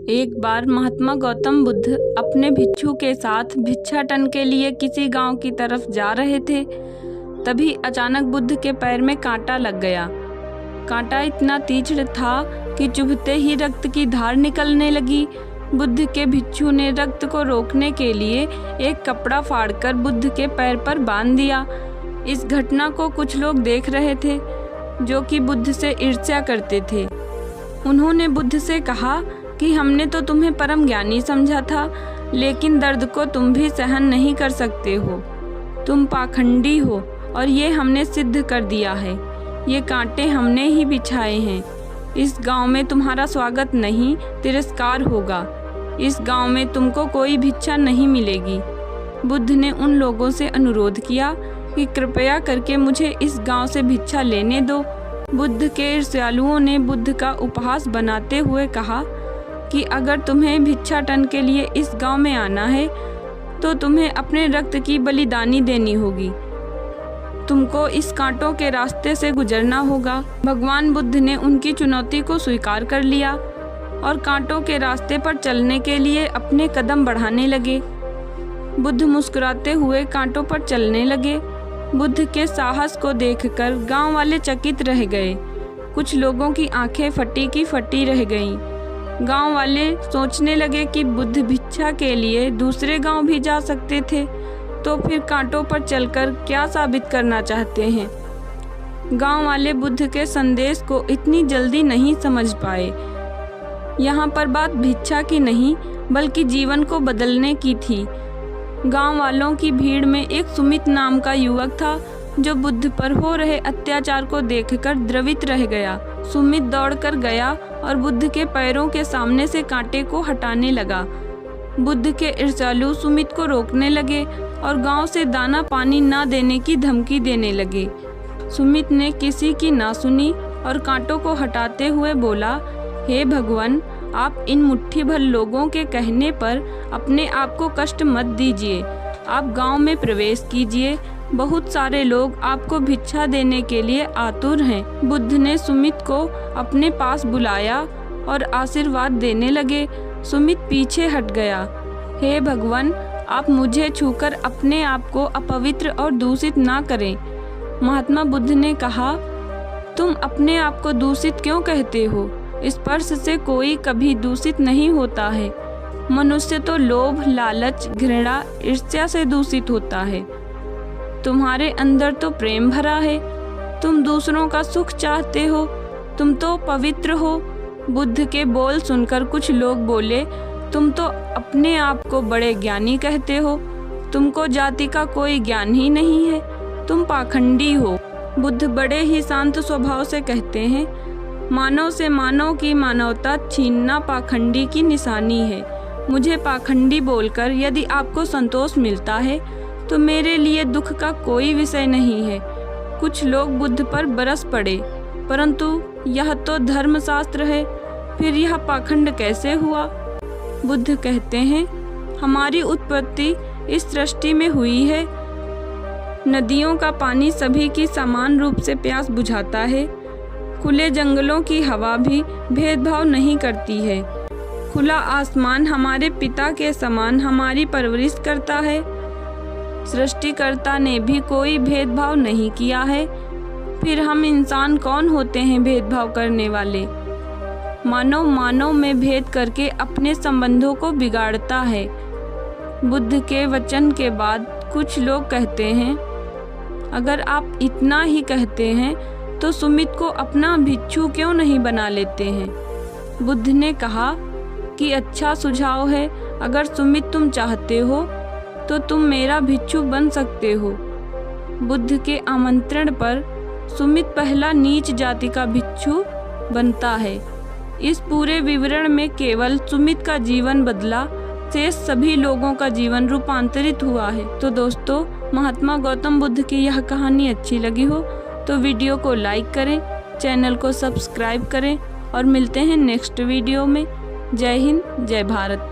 एक बार महात्मा गौतम बुद्ध अपने भिक्षु के साथ भिक्षाटन के लिए किसी गांव की तरफ जा रहे थे। तभी अचानक बुद्ध के पैर में कांटा लग गया। कांटा इतना तीक्ष्ण था कि चुभते ही रक्त की धार निकलने लगी। बुद्ध के भिक्षु ने रक्त को रोकने के लिए एक कपड़ा फाड़कर बुद्ध के पैर पर बांध दिया। इस घटना को कुछ लोग देख रहे थे जो कि बुद्ध से ईर्ष्या करते थे। उन्होंने बुद्ध से कहा कि हमने तो तुम्हें परम ज्ञानी समझा था, लेकिन दर्द को तुम भी सहन नहीं कर सकते हो। तुम पाखंडी हो और ये हमने सिद्ध कर दिया है। ये कांटे हमने ही बिछाए हैं। इस गांव में तुम्हारा स्वागत नहीं, तिरस्कार होगा। इस गांव में तुमको कोई भिक्षा नहीं मिलेगी। बुद्ध ने उन लोगों से अनुरोध किया कि कृपया करके मुझे इस गांव से भिक्षा लेने दो। बुद्ध के ईर्ष्यालुओं ने बुद्ध का उपहास बनाते हुए कहा कि अगर तुम्हें भिक्षाटन के लिए इस गांव में आना है तो तुम्हें अपने रक्त की बलिदानी देनी होगी। तुमको इस कांटों के रास्ते से गुजरना होगा। भगवान बुद्ध ने उनकी चुनौती को स्वीकार कर लिया और कांटों के रास्ते पर चलने के लिए अपने कदम बढ़ाने लगे। बुद्ध मुस्कुराते हुए कांटों पर चलने लगे। बुद्ध के साहस को देखकर गांव वाले चकित रह गए। कुछ लोगों की आंखें फटी की फटी रह गईं। गांव वाले सोचने लगे कि बुद्ध भिक्षा के लिए दूसरे गांव भी जा सकते थे, तो फिर कांटों पर चलकर क्या साबित करना चाहते हैं। गांव वाले बुद्ध के संदेश को इतनी जल्दी नहीं समझ पाए। यहाँ पर बात भिक्षा की नहीं बल्कि जीवन को बदलने की थी। गांव वालों की भीड़ में एक सुमित नाम का युवक था जो बुद्ध पर हो रहे अत्याचार को देखकर द्रवित रह गया। सुमित दौड़कर गया और बुद्ध के पैरों के सामने से कांटे को हटाने लगा। बुद्ध के ईर्ष्यालु सुमित को रोकने लगे और गांव से दाना पानी ना देने की धमकी देने लगे। सुमित ने किसी की ना सुनी और कांटों को हटाते हुए बोला, हे भगवान, आप इन मुट्ठी भर लोगों के कहने पर अपने आप को कष्ट मत दीजिए। आप गांव में प्रवेश कीजिए। बहुत सारे लोग आपको भिक्षा देने के लिए आतुर हैं। बुद्ध ने सुमित को अपने पास बुलाया और आशीर्वाद देने लगे। सुमित पीछे हट गया। हे भगवान, आप मुझे छूकर अपने आप को अपवित्र और दूषित ना करें। महात्मा बुद्ध ने कहा, तुम अपने आप को दूषित क्यों कहते हो? स्पर्श से कोई कभी दूषित नहीं होता है। मनुष्य तो लोभ, लालच, घृणा, ईर्ष्या से दूषित होता है। तुम्हारे अंदर तो प्रेम भरा है। तुम दूसरों का सुख चाहते हो। तुम तो पवित्र हो। बुद्ध के बोल सुनकर कुछ लोग बोले, तुम तो अपने आप को बड़े ज्ञानी कहते हो। तुमको जाति का कोई ज्ञान ही नहीं है। तुम पाखंडी हो। बुद्ध बड़े ही शांत स्वभाव से कहते हैं, मानव से मानव की मानवता छीनना पाखंडी की निशानी है। मुझे पाखंडी बोलकर यदि आपको संतोष मिलता है तो मेरे लिए दुख का कोई विषय नहीं है। कुछ लोग बुद्ध पर बरस पड़े, परंतु यह तो धर्मशास्त्र है, फिर यह पाखंड कैसे हुआ? बुद्ध कहते हैं, हमारी उत्पत्ति इस सृष्टि में हुई है। नदियों का पानी सभी की समान रूप से प्यास बुझाता है। खुले जंगलों की हवा भी भेदभाव नहीं करती है। खुला आसमान हमारे पिता के समान हमारी परवरिश करता है। सृष्टिकर्ता ने भी कोई भेदभाव नहीं किया है। फिर हम इंसान कौन होते हैं भेदभाव करने वाले? मानव में भेद करके अपने संबंधों को बिगाड़ता है। बुद्ध के वचन के बाद कुछ लोग कहते हैं, अगर आप इतना ही कहते हैं तो सुमित को अपना भिक्षु क्यों नहीं बना लेते हैं? बुद्ध ने कहा कि अच्छा सुझाव है। अगर सुमित तुम चाहते हो तो तुम मेरा भिक्षु बन सकते हो। बुद्ध के आमंत्रण पर सुमित पहला नीच जाति का भिक्षु बनता है। इस पूरे विवरण में केवल सुमित का जीवन बदला, शेष सभी लोगों का जीवन रूपांतरित हुआ है। तो दोस्तों, महात्मा गौतम बुद्ध की यह कहानी अच्छी लगी हो तो वीडियो को लाइक करें, चैनल को सब्सक्राइब करें और मिलते हैं नेक्स्ट वीडियो में। जय हिंद, जय भारत।